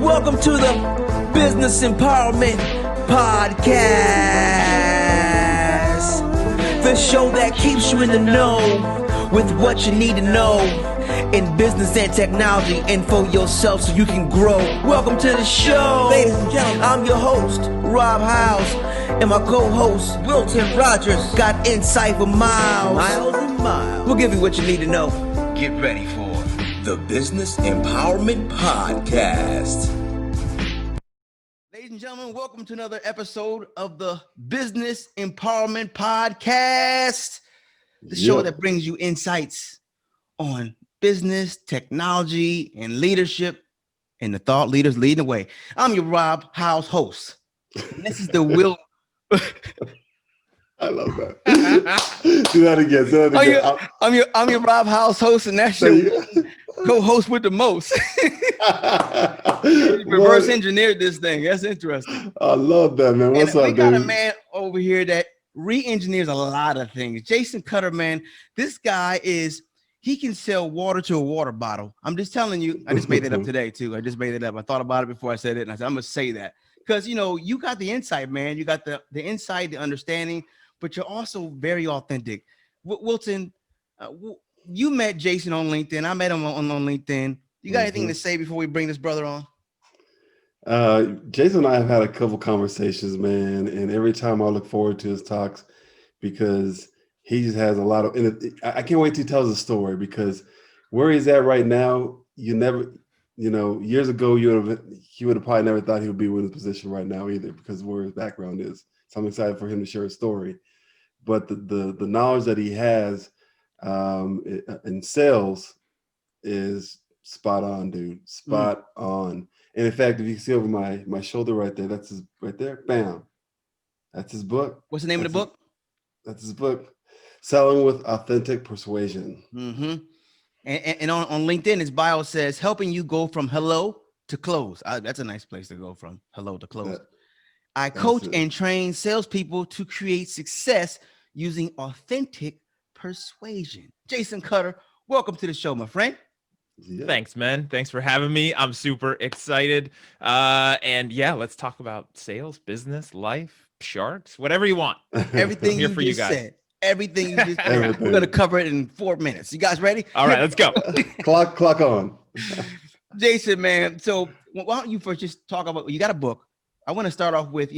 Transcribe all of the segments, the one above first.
Welcome to the Business Empowerment Podcast, the show that keeps you in the know with what you need to know in business and technology and for yourself so you can grow. Welcome to the show. Ladies and gentlemen, I'm your host, Rob House, and my co-host, Wilton Rogers, got insight for miles. Miles and miles. We'll give you what you need to know. Get ready for the Business Empowerment Podcast. Ladies and gentlemen, welcome to another episode of the Business Empowerment Podcast, the show that brings you insights on business, technology, and leadership, and the thought leaders leading the way. I'm your Rob House host. And this is the Will. I love that. Do that again. Do that again. I'm your Rob House host, and that's your co-host with the most. Reverse engineered this thing. That's interesting. I love that, man. What's up, dude? We got a man over here that re-engineers a lot of things. Jason Cutter, man. This guy he can sell water to a water bottle. I'm just telling you. I just made it up today too. I just made it up. I thought about it before I said it, and I said I'm gonna say that because you got the insight, man. You got the insight, the understanding, but you're also very authentic. Wilton, you met Jason on LinkedIn. I met him on LinkedIn. You got anything to say before we bring this brother on? Jason and I have had a couple conversations, man, and every time I look forward to his talks because he just has a lot of, and I can't wait till he tells the story because where he's at right now, years ago, he would have probably never thought he would be in his position right now either because of where his background is. So I'm excited for him to share his story. But the knowledge that he has in sales is spot on, dude. Spot on. And in fact, if you see over my shoulder right there, that's his right there. Bam. That's his book. What's the name of the book? That's his book. Selling with Authentic Persuasion. Mm-hmm. And on LinkedIn, his bio says, helping you go from hello to close. That's a nice place to go from hello to close. I coach and train salespeople to create success using authentic persuasion. Jason Cutter, welcome to the show, my friend. Yeah. Thanks, man. Thanks for having me. I'm super excited. And let's talk about sales, business, life, sharks, whatever you want. Everything you just said. Everything you just said. We're going to cover it in 4 minutes. You guys ready? All right, let's go. Clock on. Jason, man. So why don't you first just talk about, you got a book. I want to start off with,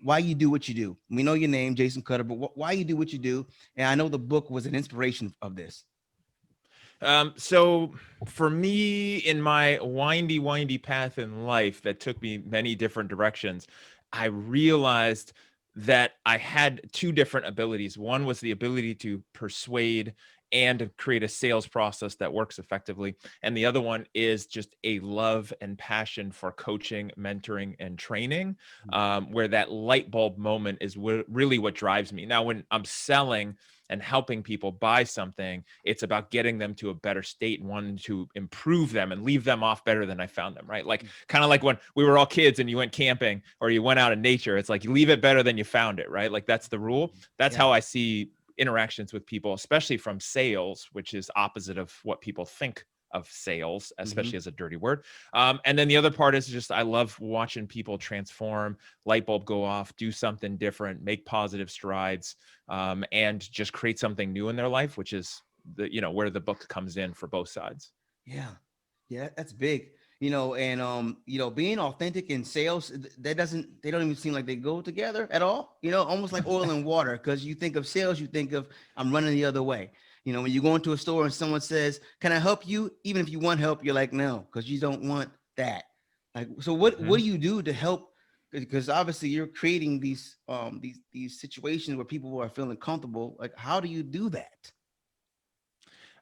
why you do what you do. We know your name, Jason Cutter, but why you do what you do. And I know the book was an inspiration of this. So for me, in my windy path in life that took me many different directions, I realized that I had two different abilities. One was the ability to persuade and create a sales process that works effectively. And the other one is just a love and passion for coaching, mentoring, and training, where that light bulb moment is really what drives me. Now, when I'm selling and helping people buy something, it's about getting them to a better state and wanting to improve them and leave them off better than I found them, right? Like kind of like when we were all kids and you went camping or you went out in nature, it's like you leave it better than you found it, right? Like that's the rule. That's how I see interactions with people, especially from sales, which is opposite of what people think of sales, especially as a dirty word. And then the other part is just, I love watching people transform, light bulb go off, do something different, make positive strides, and just create something new in their life, which is where the book comes in for both sides. Yeah, that's big. And being authentic in sales, they don't even seem like they go together at all, almost like oil and water. Because you think of sales, you think of, I'm running the other way. When you go into a store and someone says, can I help you? Even if you want help, you're like, no, because you don't want that. Like, so what do you do to help? Because obviously you're creating these situations where people are feeling comfortable. Like, how do you do that?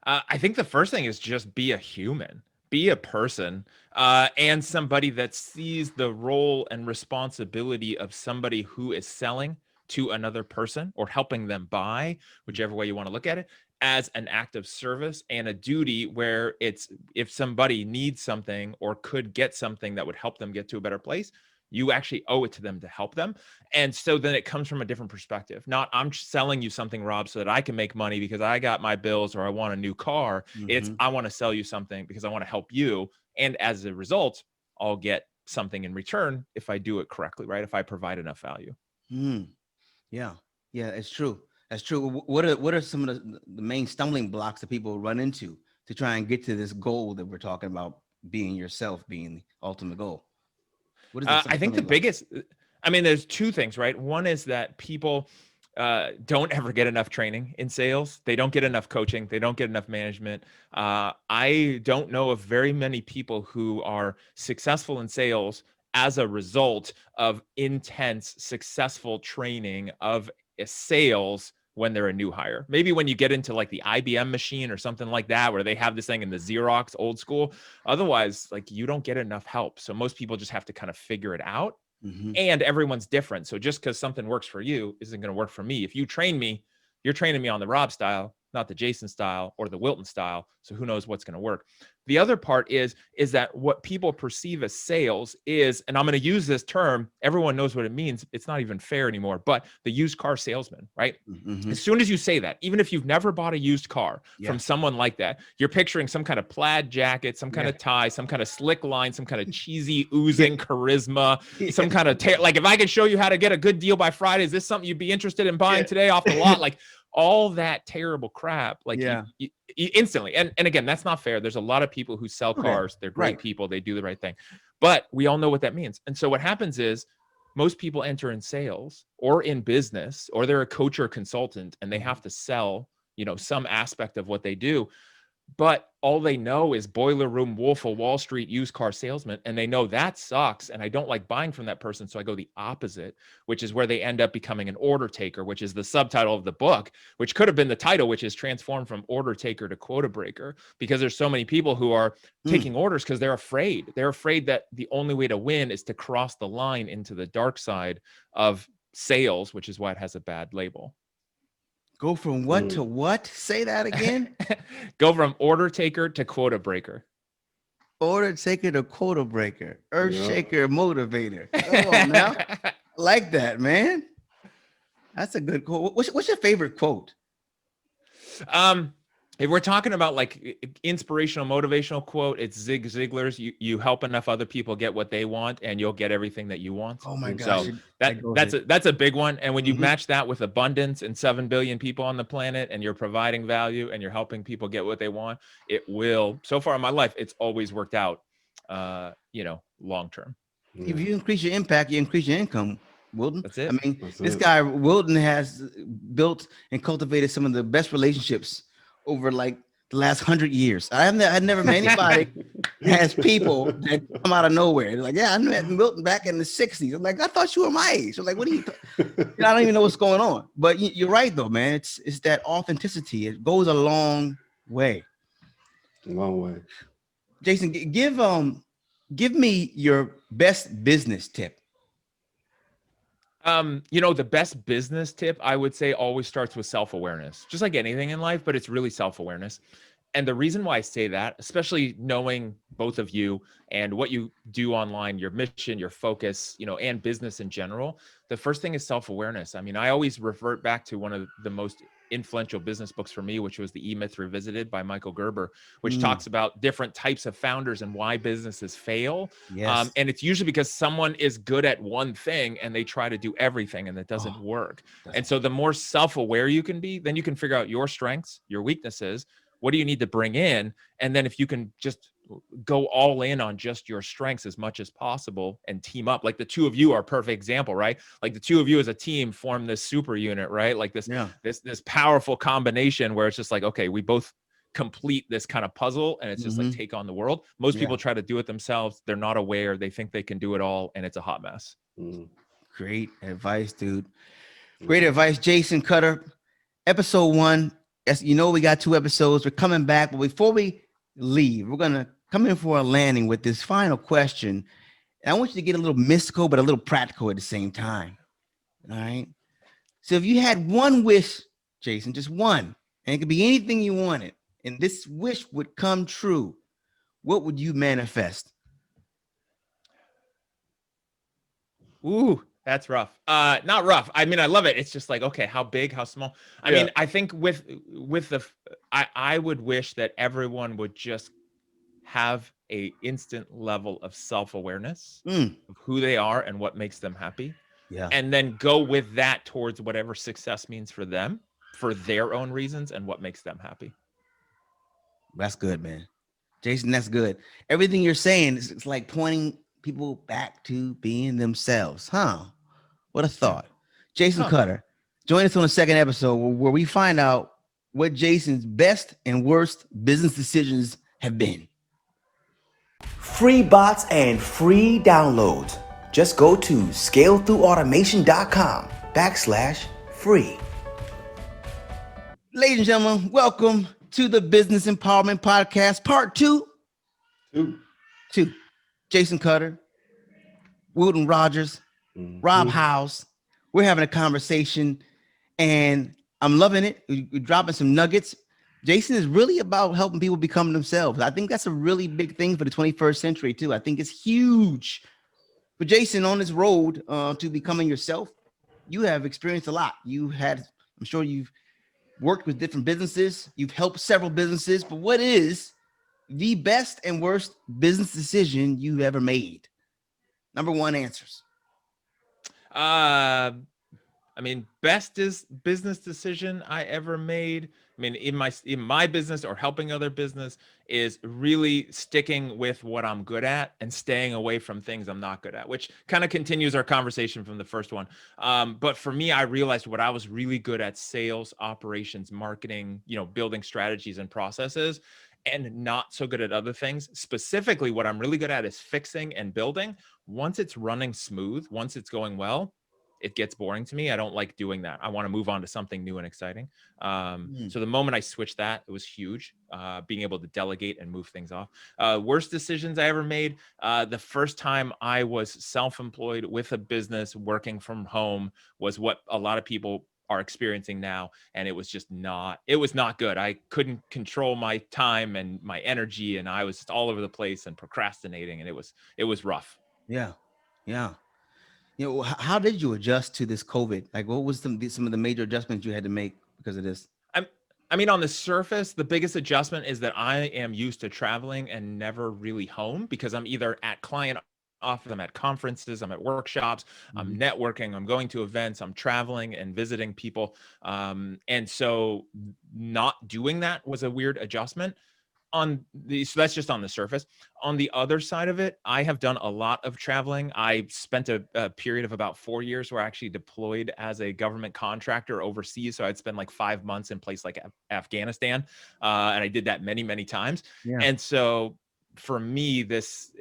I think the first thing is just be a human. Be a person and somebody that sees the role and responsibility of somebody who is selling to another person or helping them buy, whichever way you want to look at it, as an act of service and a duty where it's, if somebody needs something or could get something that would help them get to a better place, you actually owe it to them to help them. And so then it comes from a different perspective. Not I'm selling you something, Rob, so that I can make money because I got my bills or I want a new car. It's I want to sell you something because I want to help you. And as a result, I'll get something in return if I do it correctly, right? If I provide enough value. Yeah, yeah, it's true. That's true. What are some of the main stumbling blocks that people run into to try and get to this goal that we're talking about, being yourself, being the ultimate goal? What is it? I think the biggest, I mean, there's two things, right? One is that people don't ever get enough training in sales. They don't get enough coaching. They don't get enough management. I don't know of very many people who are successful in sales as a result of intense, successful training of sales when they're a new hire. Maybe when you get into like the IBM machine or something like that, where they have this thing in the Xerox old school. Otherwise, like you don't get enough help. So most people just have to kind of figure it out. And everyone's different. So just because something works for you isn't going to work for me. If you train me, you're training me on the Rob style, not the Jason style or the Wilton style. So who knows what's going to work. The other part is that what people perceive as sales is, and I'm going to use this term, everyone knows what it means. It's not even fair anymore, but the used car salesman, right? As soon as you say that, even if you've never bought a used car from someone like that, you're picturing some kind of plaid jacket, some kind of tie, some kind of slick line, some kind of cheesy oozing charisma, some kind of, like if I could show you how to get a good deal by Friday, is this something you'd be interested in buying today off the lot? Like all that terrible crap, like you instantly. And again, that's not fair. There's a lot of people who sell cars. They're great people. They do the right thing, but we all know what that means. And so what happens is most people enter in sales or in business, or they're a coach or a consultant, and they have to sell, some aspect of what they do. But all they know is boiler room Wolf of Wall Street used car salesman. And they know that sucks. And I don't like buying from that person. So I go the opposite, which is where they end up becoming an order taker, which is the subtitle of the book, which could have been the title, which is transform from order taker to quota breaker, because there's so many people who are taking orders because they're afraid. They're afraid that the only way to win is to cross the line into the dark side of sales, which is why it has a bad label. Go from what to what? Say that again. Go from order taker to quota breaker. Order taker to quota breaker. Earth shaker motivator. Come on now. I like that, man. That's a good quote. What's your favorite quote? If we're talking about like inspirational, motivational quote, it's Zig Ziglar's. You help enough other people get what they want, and you'll get everything that you want. Oh my gosh! So that's a big one. And when you match that with abundance and 7 billion people on the planet, and you're providing value and you're helping people get what they want, it will. So far in my life, it's always worked out. Long term. If you increase your impact, you increase your income. Wilton. That's it. I mean, this guy Wilton has built and cultivated some of the best relationships over like the last 100 years. I'd never met anybody that has people that come out of nowhere. They're like, I met Wilton back in the 60s. I'm like, I thought you were my age. I'm like, what are you? I don't even know what's going on. But you're right though, man. It's that authenticity. It goes a long way. A long way. Jason, give me your best business tip. The best business tip I would say always starts with self-awareness, just like anything in life, but it's really self-awareness. And the reason why I say that, especially knowing both of you and what you do online, your mission, your focus, and business in general, the first thing is self-awareness. I mean, I always revert back to one of the most influential business books for me, which was The E-Myth Revisited by Michael Gerber, which talks about different types of founders and why businesses fail. Yes. And it's usually because someone is good at one thing and they try to do everything and it doesn't work. And so the more self-aware you can be, then you can figure out your strengths, your weaknesses. What do you need to bring in? And then if you can just go all in on just your strengths as much as possible and team up, like the two of you are a perfect example, right? Like the two of you as a team form this super unit, right? Like this powerful combination where it's just like, okay, we both complete this kind of puzzle and it's just like take on the world. Most people try to do it themselves. They're not aware. They think they can do it all. And it's a hot mess. Great advice, dude. Great advice, Jason Cutter. Episode 1. As you know, we got 2 episodes. We're coming back, but before we leave, we're gonna come in for a landing with this final question. And I want you to get a little mystical, but a little practical at the same time. All right. So if you had one wish, Jason, just one, and it could be anything you wanted, and this wish would come true, what would you manifest? Ooh, that's rough. Not rough. I mean, I love it. It's just like, okay, how big, how small? I mean, I think I would wish that everyone would just have a instant level of self-awareness Mm. of who they are and what makes them happy, Yeah. and then go with that towards whatever success means for them, for their own reasons and what makes them happy. That's good, man. Jason, that's good. Everything you're saying is it's like pointing people back to being themselves. Huh? What a thought. Jason Huh. Cutter, join us on the second episode where we find out what Jason's best and worst business decisions have been. Free bots and free downloads. Just go to scalethroughautomation.com/free. Ladies and gentlemen, welcome to the Business Empowerment Podcast, Part 2. Jason Cutter, Wilton Rogers, Rob House. We're having a conversation, and I'm loving it. We're dropping some nuggets. Jason is really about helping people become themselves. I think that's a really big thing for the 21st century, too. I think it's huge. But Jason, on this road to becoming yourself, you have experienced a lot. I'm sure you've worked with different businesses. You've helped several businesses. But what is the best and worst business decision you ever made? Number one answers. I mean, best is business decision I ever made. I mean, in my business or helping other business is really sticking with what I'm good at and staying away from things I'm not good at, which kind of continues our conversation from the first one. But for me, I realized what I was really good at: sales, operations, marketing, building strategies and processes, and not so good at other things. Specifically, what I'm really good at is fixing and building. Once it's running smooth, once it's going well, it gets boring to me. I don't like doing that. I want to move on to something new and exciting. So the moment I switched that, it was huge, being able to delegate and move things off. Worst decisions I ever made. The first time I was self-employed with a business working from home was what a lot of people are experiencing now. And it was not good. I couldn't control my time and my energy, and I was just all over the place and procrastinating, and it was rough. Yeah. How did you adjust to this COVID? Like, what was some of the major adjustments you had to make because of this? I mean, on the surface, the biggest adjustment is that I am used to traveling and never really home, because I'm either at client offices, I'm at conferences, I'm at workshops, I'm networking, I'm going to events, I'm traveling and visiting people. And so not doing that was a weird adjustment. So that's just on the surface. On the other side of it, I have done a lot of traveling. I spent a period of about 4 years where I actually deployed as a government contractor overseas. So I'd spend like 5 months in place like Afghanistan. And I did that many, many times. Yeah. And so for me, this,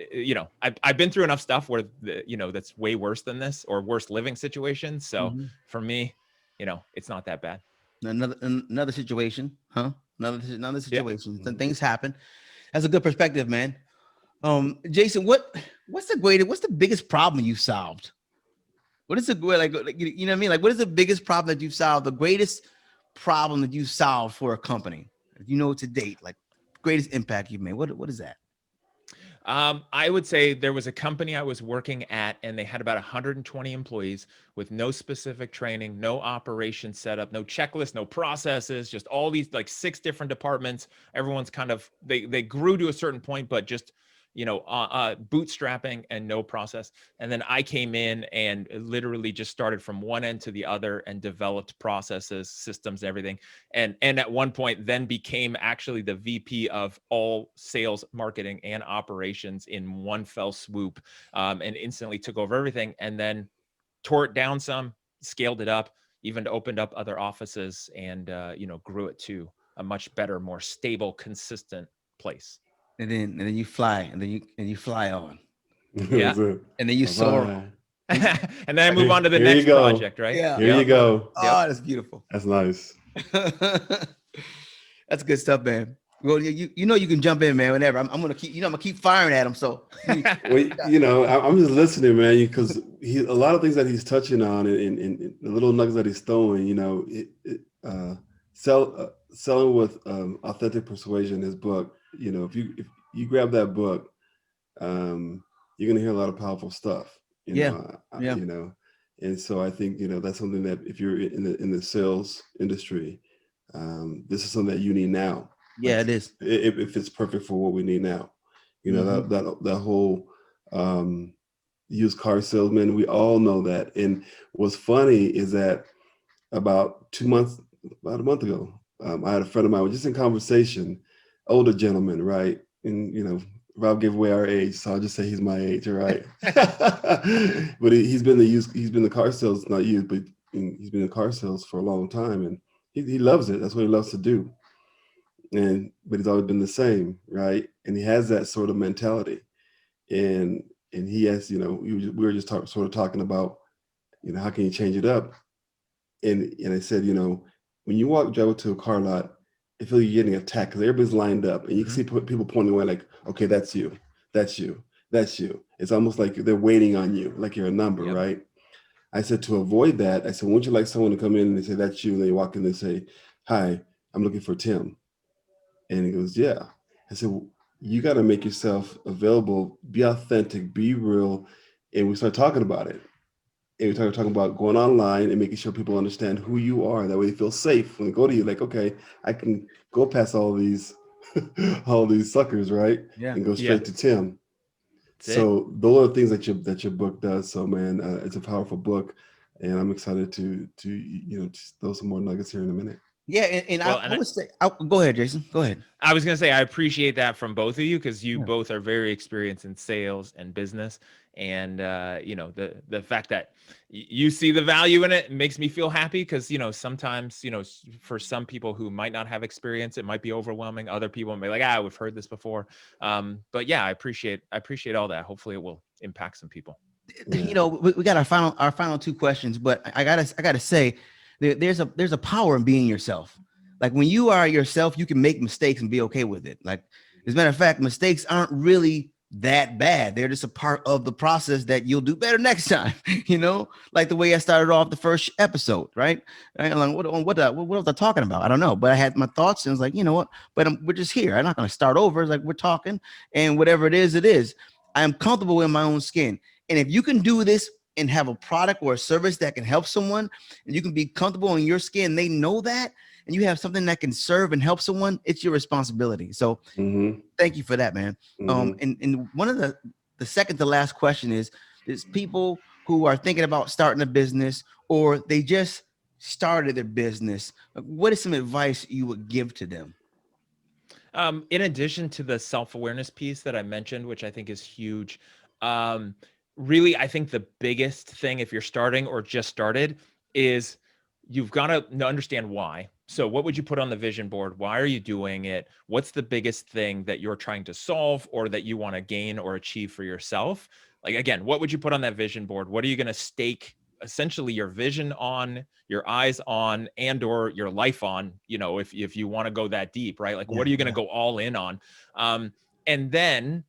I've been through enough stuff where, that's way worse than this, or worse living situations. So for me, it's not that bad. Another situation, huh? Another situation. Yeah. Some things happen. That's a good perspective, man. Jason, what's the biggest problem you solved? What is what I mean? Like, what is the biggest problem that you've solved? The greatest problem that you solved for a company, to date, like greatest impact you've made. What is that? I would say there was a company I was working at, and they had about 120 employees with no specific training, no operation setup, no checklist, no processes, just all these like 6 different departments. Everyone's kind of, they grew to a certain point, but just, bootstrapping and no process. And then I came in and literally just started from one end to the other and developed processes, systems, everything. And at one point then became actually the VP of all sales, marketing, and operations in one fell swoop, and instantly took over everything, and then tore it down some, scaled it up, even opened up other offices, and grew it to a much better, more stable, consistent place. And then you fly, and you fly on. Yeah. And then you soar. And then I move on to the next project, right? Yeah. Here you go. Oh, that's beautiful. That's nice. That's good stuff, man. Well, you can jump in, man, whenever. I'm gonna keep firing at him. So, well, I'm just listening, man, because a lot of things that he's touching on, and the little nuggets that he's throwing, selling with authentic persuasion. His book, if you grab that book, you're gonna hear a lot of powerful stuff. And so I think that's something that if you're in the sales industry, this is something that you need now. Yeah, it is. If it's perfect for what we need now. You know, that whole used car salesman. We all know that. And what's funny is that about about a month ago, I had a friend of mine, was just in conversation, older gentleman, right? And Rob gave away our age, so I'll just say he's my age, all right? But he's been the car sales, not used, but he's been in car sales for a long time, and he loves it. That's what he loves to do. But he's always been the same, right? And he has that sort of mentality. And he has, we were just sort of talking about, how can you change it up? And I said, when you drive up to a car lot, I feel you're getting attacked because everybody's lined up, and you can see people pointing away like, okay, that's you, that's you, that's you. It's almost like they're waiting on you, like you're a number, right? I said, to avoid that, I said, wouldn't you like someone to come in and they say, that's you, and they walk in and say, hi, I'm looking for Tim. And he goes, yeah. I said, well, you got to make yourself available, be authentic, be real. And we start talking about it. And we started talking about going online and making sure people understand who you are. That way they feel safe when they go to you, like, okay, I can go past all these all these suckers, right? Yeah. And go straight to Tim. That's So those are the things that your book does. So man, it's a powerful book. And I'm excited to just throw some more nuggets here in a minute. Yeah, and Well, I would say, go ahead, Jason. Go ahead. I was going to say, I appreciate that from both of you, because you Yeah. both are very experienced in sales and business. And, the fact that you see the value in it makes me feel happy, because, sometimes, for some people who might not have experience, it might be overwhelming. Other people might be like, we've heard this before. But yeah, I appreciate all that. Hopefully it will impact some people. Yeah. We got our final two questions, but I gotta say, there's a power in being yourself. Like when you are yourself, you can make mistakes and be okay with it. Like, as a matter of fact, mistakes aren't really that bad. They're just a part of the process that you'll do better next time. Like the way I started off the first episode, right? I'm like, what was I talking about? I don't know, but I had my thoughts, and I was like, you know what? But we're just here. I'm not going to start over. It's like we're talking, and whatever it is, it is. I am comfortable in my own skin, and if you can do this and have a product or a service that can help someone, and you can be comfortable in your skin, they know that, and you have something that can serve and help someone, it's your responsibility. So thank you for that, man. And one of the second to last question is people who are thinking about starting a business, or they just started their business. What is some advice you would give to them? In addition to the self-awareness piece that I mentioned, which I think is huge, really, I think the biggest thing, if you're starting or just started, is you've got to understand why. So what would you put on the vision board? Why are you doing it? What's the biggest thing that you're trying to solve or that you want to gain or achieve for yourself? Like, again, what would you put on that vision board? What are you going to stake essentially your vision on, your eyes on, and or your life on, if you want to go that deep, right? Like, what are you going to go all in on? And then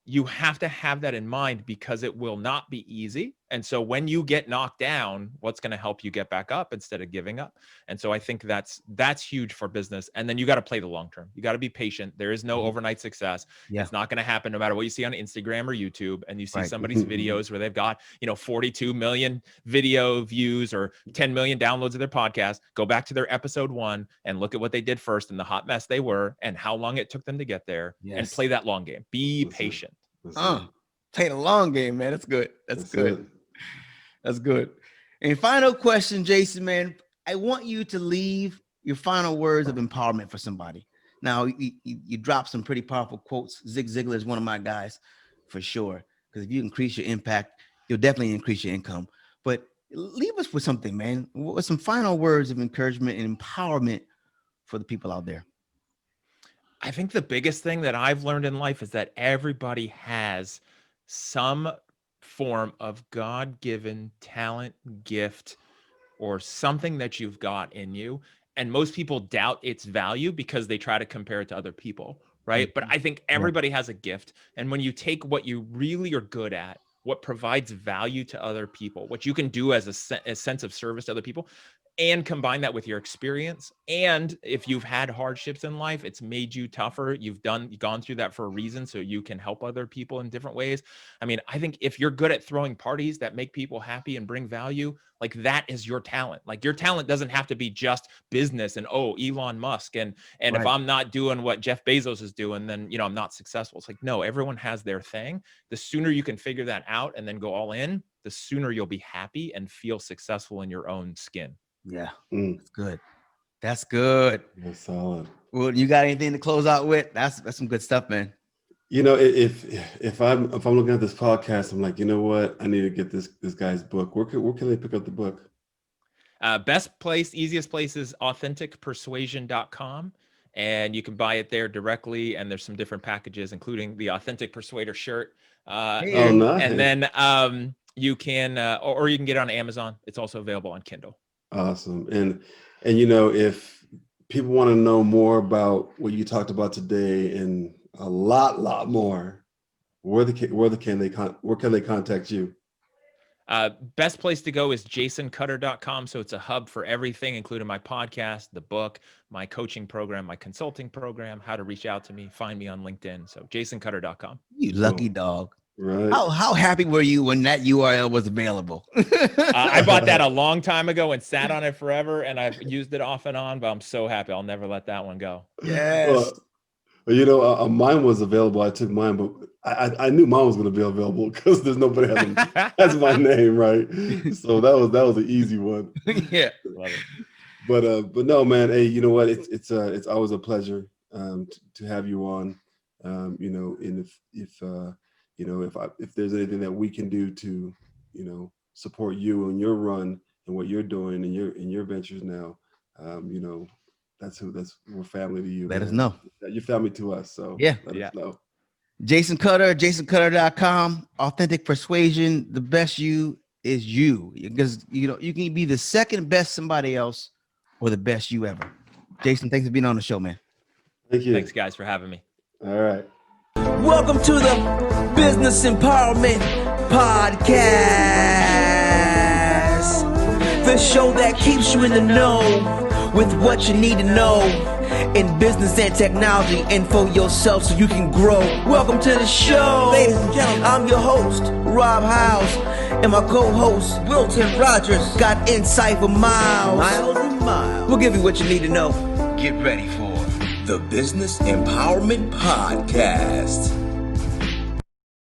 you have to have that in mind, because it will not be easy. And so when you get knocked down, what's going to help you get back up instead of giving up? And so I think that's huge for business. And then you got to play the long term. You got to be patient. There is no overnight success. Yeah. It's not going to happen no matter what you see on Instagram or YouTube, and you see somebody's videos where they've got 42 million video views or 10 million downloads of their podcast. Go back to their episode 1 and look at what they did first and the hot mess they were and how long it took them to get there. And play that long game. Be patient. Play the long game, man. That's good. That's good. That's good. And final question, Jason, man, I want you to leave your final words of empowerment for somebody. Now, you dropped some pretty powerful quotes. Zig Ziglar is one of my guys for sure, because if you increase your impact, you'll definitely increase your income. But leave us with something, man. With some final words of encouragement and empowerment for the people out there. I think the biggest thing that I've learned in life is that everybody has some form of God-given talent, gift, or something that you've got in you. And most people doubt its value because they try to compare it to other people, right? But I think everybody has a gift. And when you take what you really are good at, what provides value to other people, what you can do as a sense of service to other people, and combine that with your experience. And if you've had hardships in life, it's made you tougher. You've gone through that for a reason, so you can help other people in different ways. I mean, I think if you're good at throwing parties that make people happy and bring value, like that is your talent. Like your talent doesn't have to be just business and, oh, Elon Musk. And Right. if I'm not doing what Jeff Bezos is doing, then, I'm not successful. It's like, no, everyone has their thing. The sooner you can figure that out and then go all in, the sooner you'll be happy and feel successful in your own skin. Yeah, Mm. that's good. That's good. That's solid. Well, you got anything to close out with? That's some good stuff, man. If I'm looking at this podcast, I'm like, you know what? I need to get this guy's book. Where can they pick up the book? Best place, easiest place is authenticpersuasion.com. And you can buy it there directly. And there's some different packages, including the Authentic Persuader shirt. Oh, nice. And then you can, or you can get it on Amazon. It's also available on Kindle. Awesome. And if people want to know more about what you talked about today and a lot more, where can they contact you? Best place to go is jasoncutter.com. So it's a hub for everything, including my podcast, the book, my coaching program, my consulting program, how to reach out to me, find me on LinkedIn. So jasoncutter.com. You lucky dog. Right. How happy were you when that URL was available? I bought that a long time ago and sat on it forever, and I've used it off and on, but I'm so happy. I'll never let that one go. Yes. Well, mine was available. I took mine, but I knew mine was going to be available because there's nobody has my name, right? So that was an easy one. Yeah. Love it. But no, man. Hey, you know what? It's always a pleasure to have you on. And if there's anything that we can do to, support you and your run and what you're doing in your ventures now, we're family to you. Let man. us know. You're family to us. So Yeah. let us know. Jason Cutter, jasoncutter.com. Authentic Persuasion. The best you is you, because you can be the second best somebody else or the best you ever. Jason, thanks for being on the show, man. Thank you. Thanks, guys, for having me. All right. Welcome to the Business Empowerment Podcast, the show that keeps you in the know with what you need to know in business and technology and for yourself so you can grow. Welcome to the show. Ladies and gentlemen, I'm your host, Rob House, and my co-host, Wilton Rogers, got insight for miles. Miles and miles. We'll give you what you need to know. Get ready for the Business Empowerment Podcast.